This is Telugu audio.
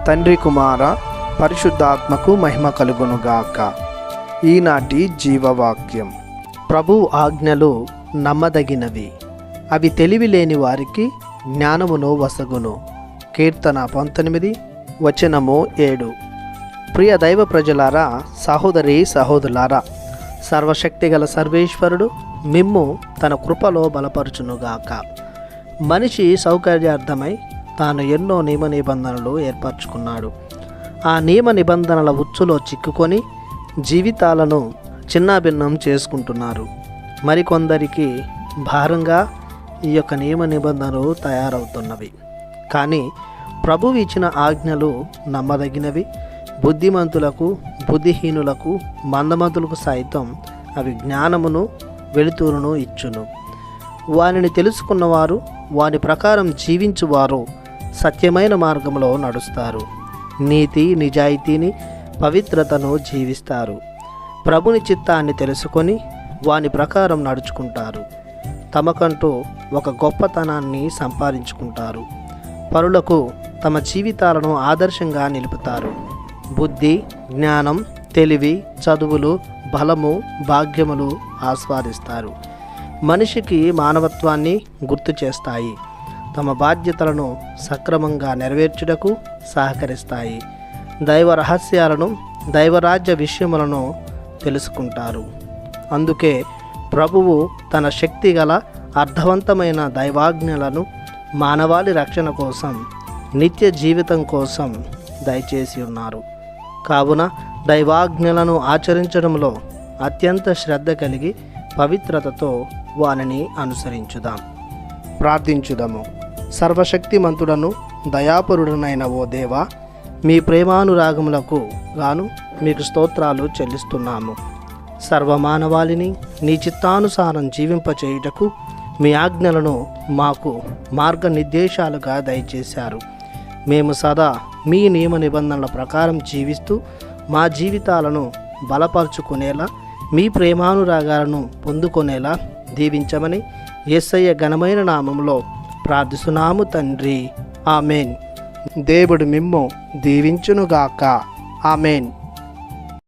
తండ్రి కుమార పరిశుద్ధాత్మకు మహిమ కలుగునుగాక. ఈనాటి జీవవాక్యం. ప్రభు ఆజ్ఞలు నమ్మదగినవి, అవి తెలివి లేని వారికి జ్ఞానమును వసగును. కీర్తన 19 వచనము 7. ప్రియ దైవ ప్రజలారా, సహోదరి సహోదరులారా, సర్వశక్తిగల సర్వేశ్వరుడు మిమ్ము తన కృపలో బలపరచునుగాక. మనిషి సౌకర్యార్థమై తాను ఎన్నో నియమ నిబంధనలు ఏర్పరచుకున్నాడు. ఆ నియమ నిబంధనల ఉచ్చులో చిక్కుకొని జీవితాలను చిన్నాభిన్నం చేసుకుంటున్నారు. మరికొందరికి భారంగా ఈ యొక్క నియమ నిబంధనలు తయారవుతున్నవి. కానీ ప్రభువు ఇచ్చిన ఆజ్ఞలు నమ్మదగినవి. బుద్ధిమంతులకు, బుద్ధిహీనులకు, మందమతులకు సైతం అవి జ్ఞానమును, వెలుతురును ఇచ్చును. వానిని తెలుసుకున్నవారు, వాని ప్రకారం జీవించువారు సత్యమైన మార్గంలో నడుస్తారు. నీతి, నిజాయితీని, పవిత్రతను జీవిస్తారు. ప్రభుని చిత్తాన్ని తెలుసుకొని వాని ప్రకారం నడుచుకుంటారు. తమకంటూ ఒక గొప్పతనాన్ని సంపాదించుకుంటారు. పరులకు తమ జీవితాలను ఆదర్శంగా నిలుపుతారు. బుద్ధి, జ్ఞానం, తెలివి, చదువులు, బలము, భాగ్యములు ఆస్వాదిస్తారు. మనిషికి మానవత్వాన్ని గుర్తు చేస్తాయి. తమ బాధ్యతలను సక్రమంగా నెరవేర్చుటకు సహకరిస్తాయి. దైవ రహస్యాలను, దైవరాజ్య విషయములను తెలుసుకుంటారు. అందుకే ప్రభువు తన శక్తి గల అర్థవంతమైన దైవాజ్ఞలను మానవాళి రక్షణ కోసం, నిత్య జీవితం కోసం దయచేసి ఉన్నారు. కావున దైవాజ్ఞలను ఆచరించడంలో అత్యంత శ్రద్ధ కలిగి పవిత్రతతో వానిని అనుసరించుదాం. ప్రార్థించుదాము. సర్వశక్తిమంతుడను దయాపరుడనైన ఓ దేవా, మీ ప్రేమానురాగములకు గాను మీకు స్తోత్రాలు చెల్లిస్తున్నాము. సర్వమానవాళిని నీ చిత్తానుసారం జీవింపచేయుటకు మీ ఆజ్ఞలను మాకు మార్గనిర్దేశాలుగా దయచేశారు. మేము సదా మీ నియమ నిబంధనల ప్రకారం జీవిస్తూ మా జీవితాలను బలపరుచుకునేలా, మీ ప్రేమానురాగాలను పొందుకునేలా దీవించమని యేసయ్య ఘనమైన నామములో ప్రార్థిస్తున్నాము తండ్రి. ఆమెన్. దేవుడు మిమ్ము దీవించునుగాక. ఆమెన్.